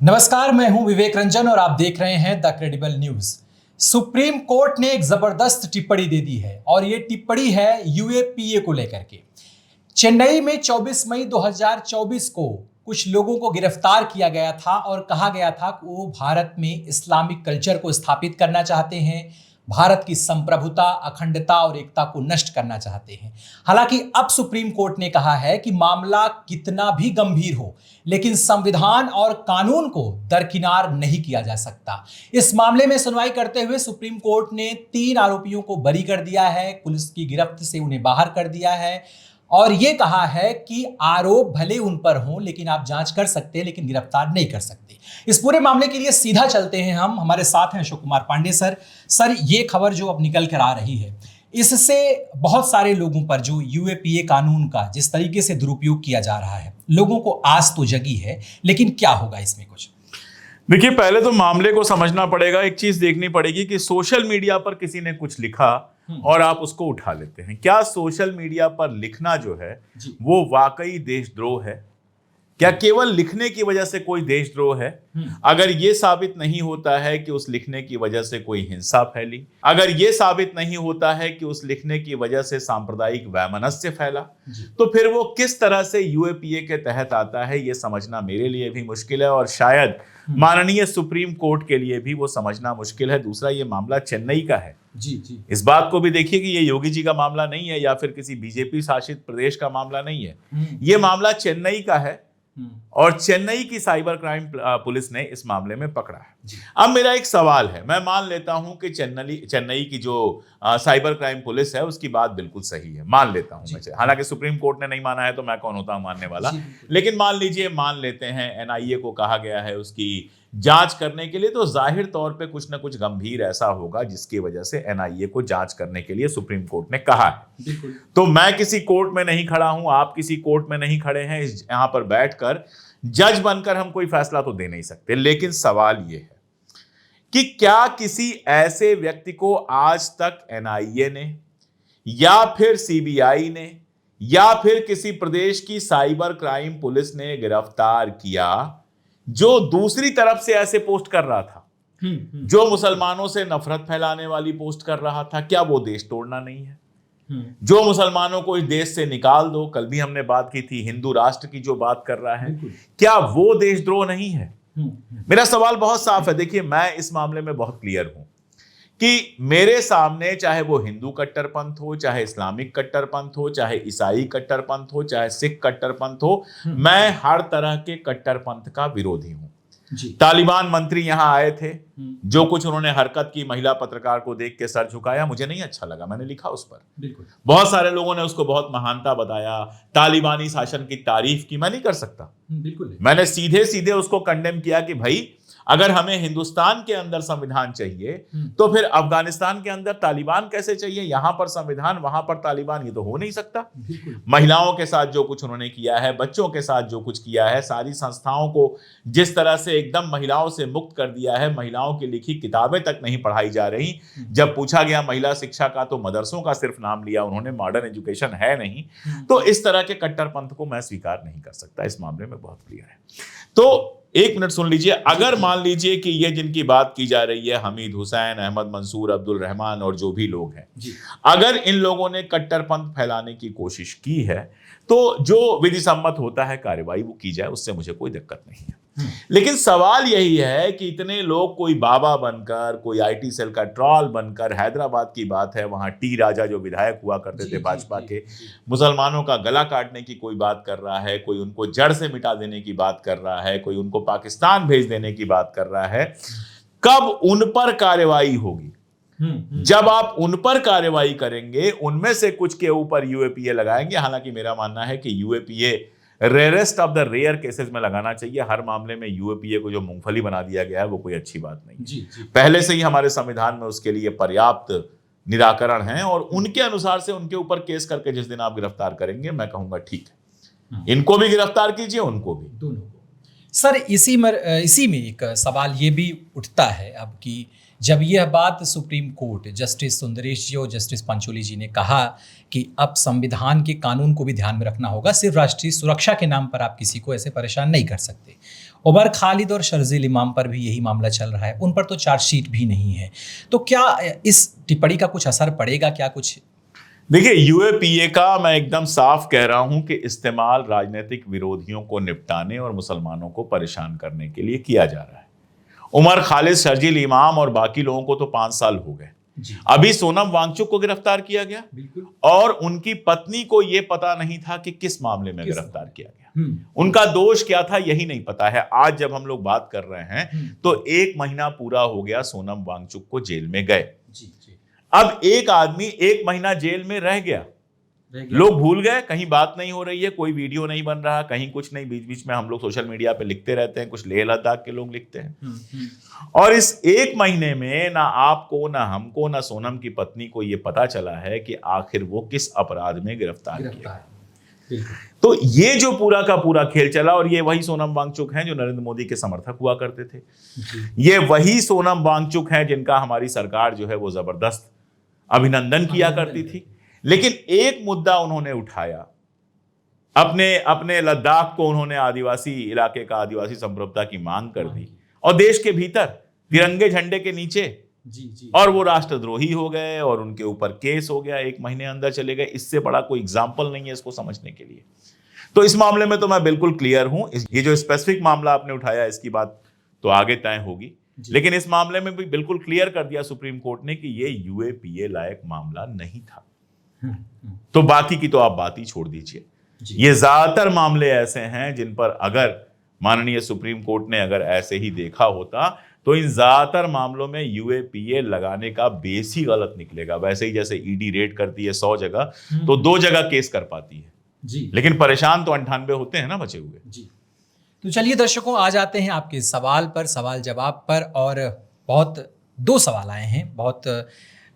नमस्कार, मैं हूं विवेक रंजन और आप देख रहे हैं the credible news. Supreme court ने एक जबरदस्त टिप्पणी दे दी है और ये टिप्पणी है यूएपीए को लेकर के। चेन्नई में 24 मई 2024 को कुछ लोगों को गिरफ्तार किया गया था और कहा गया था कि वो भारत में इस्लामिक कल्चर को स्थापित करना चाहते हैं, भारत की संप्रभुता, अखंडता और एकता को नष्ट करना चाहते हैं। हालांकि अब सुप्रीम कोर्ट ने कहा है कि मामला कितना भी गंभीर हो, लेकिन संविधान और कानून को दरकिनार नहीं किया जा सकता। इस मामले में सुनवाई करते हुए सुप्रीम कोर्ट ने 3 आरोपियों को बरी कर दिया है, पुलिस की गिरफ्त से उन्हें बाहर कर दिया है और यह कहा है कि आरोप भले उन पर हों, लेकिन आप जांच कर सकते हैं, लेकिन गिरफ्तार नहीं कर सकते। इस पूरे मामले के लिए सीधा चलते हैं हम। हमारे साथ हैं अशोक कुमार पांडे सर। सर, ये खबर जो अब निकल कर आ रही है, इससे बहुत सारे लोगों पर जो यूएपीए कानून का जिस तरीके से दुरुपयोग किया जा रहा है, लोगों को आस तो जगी है, लेकिन क्या होगा इसमें कुछ? देखिए, पहले तो मामले को समझना पड़ेगा। एक चीज देखनी पड़ेगी कि सोशल मीडिया पर किसी ने कुछ लिखा और आप उसको उठा लेते हैं। क्या सोशल मीडिया पर लिखना जो है वो वाकई देशद्रोह है? क्या केवल लिखने की वजह से कोई देशद्रोह है? अगर ये साबित नहीं होता है कि उस लिखने की वजह से कोई हिंसा फैली, अगर ये साबित नहीं होता है कि उस लिखने की वजह से सांप्रदायिक वैमनस्य फैला, तो फिर वो किस तरह से यूएपीए के तहत आता है, ये समझना मेरे लिए भी मुश्किल है और शायद माननीय सुप्रीम कोर्ट के लिए भी वो समझना मुश्किल है। दूसरा, ये मामला चेन्नई का है। जी। इस बात को भी देखिए कि ये योगी जी का मामला नहीं है या फिर किसी बीजेपी शासित प्रदेश का मामला नहीं है। ये मामला चेन्नई का है और चेन्नई की साइबर क्राइम पुलिस ने इस मामले में पकड़ा है। अब मेरा एक सवाल है, मैं मान लेता हूं कि चेन्नई की जो साइबर क्राइम पुलिस है उसकी बात बिल्कुल सही है, मान लेता हूं मैं। हालांकि सुप्रीम कोर्ट ने नहीं माना है तो मैं कौन होता हूं मानने वाला, लेकिन मान लीजिए, मान लेते हैं एनआईए को कहा गया है उसकी जांच करने के लिए, तो जाहिर तौर पे कुछ ना कुछ गंभीर ऐसा होगा जिसकी वजह से एनआईए को जांच करने के लिए सुप्रीम कोर्ट ने कहा है। तो मैं किसी कोर्ट में नहीं खड़ा हूं, आप किसी कोर्ट में नहीं खड़े हैं, यहां पर बैठकर जज बनकर हम कोई फैसला तो दे नहीं सकते। लेकिन सवाल यह है कि क्या किसी ऐसे व्यक्ति को आज तक एनआईए ने या फिर सीबीआई ने या फिर किसी प्रदेश की साइबर क्राइम पुलिस ने गिरफ्तार किया जो दूसरी तरफ से ऐसे पोस्ट कर रहा था, जो मुसलमानों से नफरत फैलाने वाली पोस्ट कर रहा था? क्या वो देश तोड़ना नहीं है? जो मुसलमानों को इस देश से निकाल दो, कल भी हमने बात की थी हिंदू राष्ट्र की जो बात कर रहा है, क्या वो देशद्रोह नहीं है? मेरा सवाल बहुत साफ है। देखिए, मैं इस मामले में बहुत क्लियर हूं कि मेरे सामने चाहे वो हिंदू कट्टरपंथ हो, चाहे इस्लामिक कट्टरपंथ हो, चाहे ईसाई कट्टरपंथ हो, चाहे सिख कट्टरपंथ हो, मैं हर तरह के कट्टरपंथ का विरोधी हूं। तालिबान मंत्री यहां आए थे, जो कुछ उन्होंने हरकत की, महिला पत्रकार को देख के सर झुकाया, मुझे नहीं अच्छा लगा, मैंने लिखा उस पर। बहुत सारे लोगों ने उसको बहुत महानता बताया, तालिबानी शासन की तारीफ की, मैं नहीं कर सकता। मैंने सीधे सीधे उसको कंडेम किया कि भाई, अगर हमें हिंदुस्तान के अंदर संविधान चाहिए तो फिर अफगानिस्तान के अंदर तालिबान कैसे चाहिए? यहां पर संविधान, वहां पर तालिबान, ये तो हो नहीं सकता। महिलाओं के साथ जो कुछ उन्होंने किया है, बच्चों के साथ जो कुछ किया है, सारी संस्थाओं को जिस तरह से एकदम महिलाओं से मुक्त कर दिया है, महिलाओं की लिखी किताबें तक नहीं पढ़ाई जा रही। जब पूछा गया महिला शिक्षा का तो मदरसों का सिर्फ नाम लिया उन्होंने, मॉडर्न एजुकेशन है नहीं। तो इस तरह के कट्टरपंथ को मैं स्वीकार नहीं कर सकता। इस मामले में बहुत क्लियर है। तो एक मिनट सुन लीजिए, अगर मान लीजिए कि ये जिनकी बात की जा रही है, हमीद हुसैन, अहमद मंसूर, अब्दुल रहमान और जो भी लोग हैं, अगर इन लोगों ने कट्टरपंथ फैलाने की कोशिश की है तो जो विधि सम्मत होता है कार्रवाई वो की जाए, उससे मुझे कोई दिक्कत नहीं है। लेकिन सवाल यही है कि इतने लोग कोई बाबा बनकर, कोई आईटी सेल का ट्रॉल बनकर, हैदराबाद की बात है, वहां टी राजा जो विधायक हुआ करते थे भाजपा के, मुसलमानों का गला काटने की कोई बात कर रहा है, कोई उनको जड़ से मिटा देने की बात कर रहा है, कोई उनको पाकिस्तान भेज देने की बात कर रहा है। कब उन पर कार्रवाई होगी? जब आप उन पर कार्रवाई करेंगे, उनमें से कुछ के ऊपर यूएपीए लगाएंगे। हालांकि मेरा मानना है कि UAPA rarest of the rare cases में लगाना चाहिए। हर मामले में यूएपीए को जो मूंगफली बना दिया गया है वो कोई अच्छी बात नहीं है। पहले से ही हमारे संविधान में उसके लिए पर्याप्त निराकरण है और उनके अनुसार से उनके ऊपर केस करके जिस दिन आप गिरफ्तार करेंगे, मैं कहूंगा ठीक है, इनको भी गिरफ्तार कीजिए, उनको भी, दोनों को। सर, इसी में एक सवाल ये भी उठता है अब कि जब यह बात सुप्रीम कोर्ट जस्टिस सुंदरेश जी और जस्टिस पंचोली जी ने कहा कि अब संविधान के कानून को भी ध्यान में रखना होगा, सिर्फ राष्ट्रीय सुरक्षा के नाम पर आप किसी को ऐसे परेशान नहीं कर सकते, उमर खालिद और शर्जील इमाम पर भी यही मामला चल रहा है, उन पर तो चार्जशीट भी नहीं है। तो क्या इस टिप्पणी का कुछ असर पड़ेगा? क्या कुछ देखिए, यूएपीए का मैं एकदम साफ कह रहा हूं कि इस्तेमाल राजनीतिक विरोधियों को निपटाने और मुसलमानों को परेशान करने के लिए किया जा रहा है। उमर खालिद, शर्जील इमाम और बाकी लोगों को तो 5 साल हो गए। अभी सोनम वांगचुक को गिरफ्तार किया गया और उनकी पत्नी को यह पता नहीं था कि किस मामले में गिरफ्तार किया गया, उनका दोष क्या था यही नहीं पता है। आज जब हम लोग बात कर रहे हैं तो 1 महीना पूरा हो गया सोनम वांगचुक को जेल में गए। अब एक आदमी 1 महीना जेल में रह गया, लोग भूल गए, कहीं बात नहीं हो रही है, कोई वीडियो नहीं बन रहा, कहीं कुछ नहीं। बीच बीच में हम लोग सोशल मीडिया पे लिखते रहते हैं, कुछ लेह लद्दाख के लोग लिखते हैं। और इस 1 महीने में ना आपको, ना हमको, ना सोनम की पत्नी को ये पता चला है कि आखिर वो किस अपराध में गिरफ्तार किया। तो ये जो पूरा का पूरा खेल चला, और ये वही सोनम वांगचुक हैं जो नरेंद्र मोदी के समर्थक हुआ करते थे। ये वही सोनम वांगचुक हैं जिनका हमारी सरकार जो है वो जबरदस्त अभिनंदन किया करती थी। लेकिन एक मुद्दा उन्होंने उठाया, अपने लद्दाख को उन्होंने आदिवासी इलाके का, आदिवासी संप्रभुता की मांग कर दी, और देश के भीतर तिरंगे झंडे के नीचे और वो राष्ट्रद्रोही हो गए और उनके ऊपर केस हो गया, 1 महीने अंदर चले गए। इससे बड़ा कोई एग्जाम्पल नहीं है इसको समझने के लिए। तो इस मामले में तो मैं बिल्कुल क्लियर हूं। ये जो स्पेसिफिक मामला आपने उठाया, इसकी बात तो आगे तय होगी, लेकिन इस मामले में भी बिल्कुल क्लियर कर दिया सुप्रीम कोर्ट ने कि ये यूएपीए लायक मामला नहीं था। तो बाकी की तो आप बात ही छोड़ दीजिए। ये ज्यादातर मामले ऐसे हैं जिन पर अगर माननीय सुप्रीम कोर्ट ने अगर ऐसे ही देखा होता तो इन ज्यादातर मामलों में यूएपीए लगाने का बेस ही गलत निकलेगा। वैसे ही जैसे ईडी रेड करती है 100 जगह तो 2 जगह केस कर पाती है जी, लेकिन परेशान तो 98 होते हैं ना बचे हुए जी। तो चलिए दर्शकों, आ जाते हैं आपके सवाल पर, सवाल जवाब पर। और बहुत 2 सवाल आए हैं, बहुत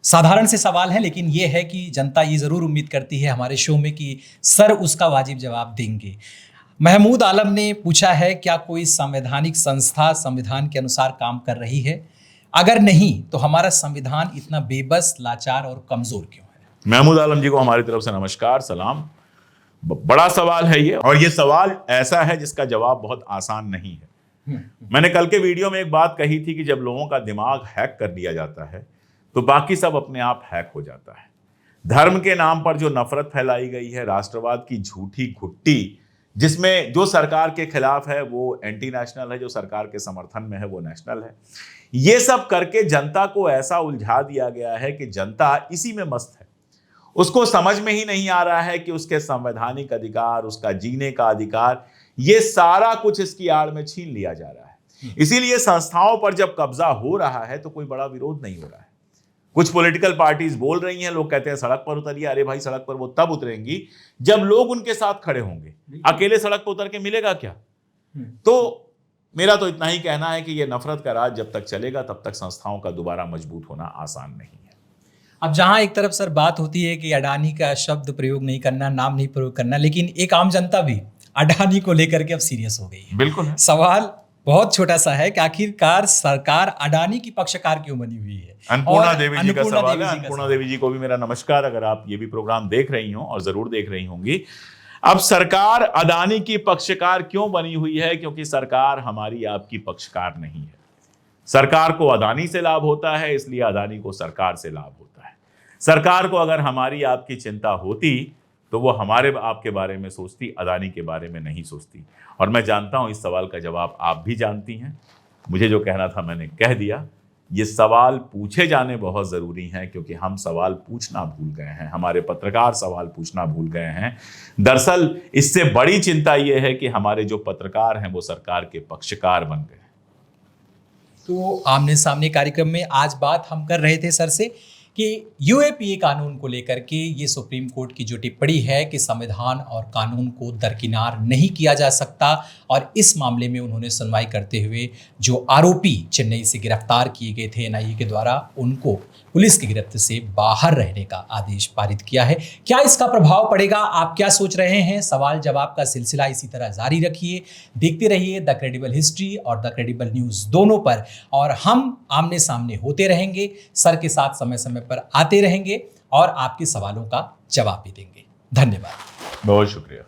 साधारण से सवाल हैं, लेकिन ये है कि जनता ये ज़रूर उम्मीद करती है हमारे शो में कि सर उसका वाजिब जवाब देंगे। महमूद आलम ने पूछा है, क्या कोई संवैधानिक संस्था संविधान के अनुसार काम कर रही है? अगर नहीं तो हमारा संविधान इतना बेबस, लाचार और कमज़ोर क्यों है? महमूद आलम जी को हमारी तरफ से नमस्कार, सलाम। बड़ा सवाल है ये, और ये सवाल ऐसा है जिसका जवाब बहुत आसान नहीं है। मैंने कल के वीडियो में एक बात कही थी कि जब लोगों का दिमाग हैक कर दिया जाता है तो बाकी सब अपने आप हैक हो जाता है। धर्म के नाम पर जो नफरत फैलाई गई है, राष्ट्रवाद की झूठी घुट्टी, जिसमें जो सरकार के खिलाफ है वो एंटी नेशनल है, जो सरकार के समर्थन में है वो नेशनल है, ये सब करके जनता को ऐसा उलझा दिया गया है कि जनता इसी में मस्त है। उसको समझ में ही नहीं आ रहा है कि उसके संवैधानिक अधिकार, उसका जीने का अधिकार, ये सारा कुछ इसकी आड़ में छीन लिया जा रहा है। इसीलिए संस्थाओं पर जब कब्जा हो रहा है तो कोई बड़ा विरोध नहीं हो रहा है। कुछ पॉलिटिकल पार्टीज बोल रही हैं, लोग कहते हैं सड़क पर उतरिए। अरे भाई, सड़क पर वो तब उतरेंगी जब लोग उनके साथ खड़े होंगे। अकेले सड़क पर उतर के मिलेगा क्या? तो मेरा तो इतना ही कहना है कि ये नफरत का राज जब तक चलेगा तब तक संस्थाओं का दोबारा मजबूत होना आसान नहीं है। अब जहां एक तरफ सर बात होती है कि अडानी का शब्द प्रयोग नहीं करना, नाम नहीं प्रयोग करना, लेकिन एक आम जनता भी अडानी को लेकर के अब सीरियस हो गई है। बिल्कुल। सवाल बहुत छोटा सा है कि आखिरकार सरकार अडानी की पक्षकार क्यों बनी हुई है? अन्नपूर्णा देवी जी का सवाल है। अन्नपूर्णा देवी जी को भी मेरा नमस्कार, अगर आप ये भी प्रोग्राम देख रही हो, और जरूर देख रही होंगी। अब सरकार अडानी की पक्षकार क्यों बनी हुई है? क्योंकि सरकार हमारी आपकी पक्षकार नहीं है। सरकार को अडानी से लाभ होता है, इसलिए अडानी को सरकार से लाभ होता है। सरकार को अगर हमारी आपकी चिंता होती तो वो हमारे आपके बारे में सोचती, अडानी के बारे में नहीं सोचती। और मैं जानता हूं इस सवाल का जवाब आप भी जानती हैं। मुझे जो कहना था मैंने कह दिया। ये सवाल पूछे जाने बहुत ज़रूरी हैं, क्योंकि हम सवाल पूछना भूल गए हैं, हमारे पत्रकार सवाल पूछना भूल गए हैं। दरअसल इससे बड़ी चिंता ये है कि हमारे जो पत्रकार हैं वो सरकार के पक्षकार बन गए। तो आमने सामने कार्यक्रम में आज बात हम कर रहे थे सर से कि यूएपीए कानून को लेकर के ये सुप्रीम कोर्ट की जो टिप्पणी है कि संविधान और कानून को दरकिनार नहीं किया जा सकता, और इस मामले में उन्होंने सुनवाई करते हुए जो आरोपी चेन्नई से गिरफ्तार किए गए थे एनआईए के द्वारा, उनको पुलिस की गिरफ्त से बाहर रहने का आदेश पारित किया है। क्या इसका प्रभाव पड़ेगा? आप क्या सोच रहे हैं? सवाल जवाब का सिलसिला इसी तरह जारी रखिए, देखते रहिए द क्रेडिबल हिस्ट्री और द क्रेडिबल न्यूज़ दोनों पर, और हम आमने सामने होते रहेंगे, सर के साथ समय समय पर आते रहेंगे और आपके सवालों का जवाब भी देंगे। धन्यवाद। बहुत शुक्रिया।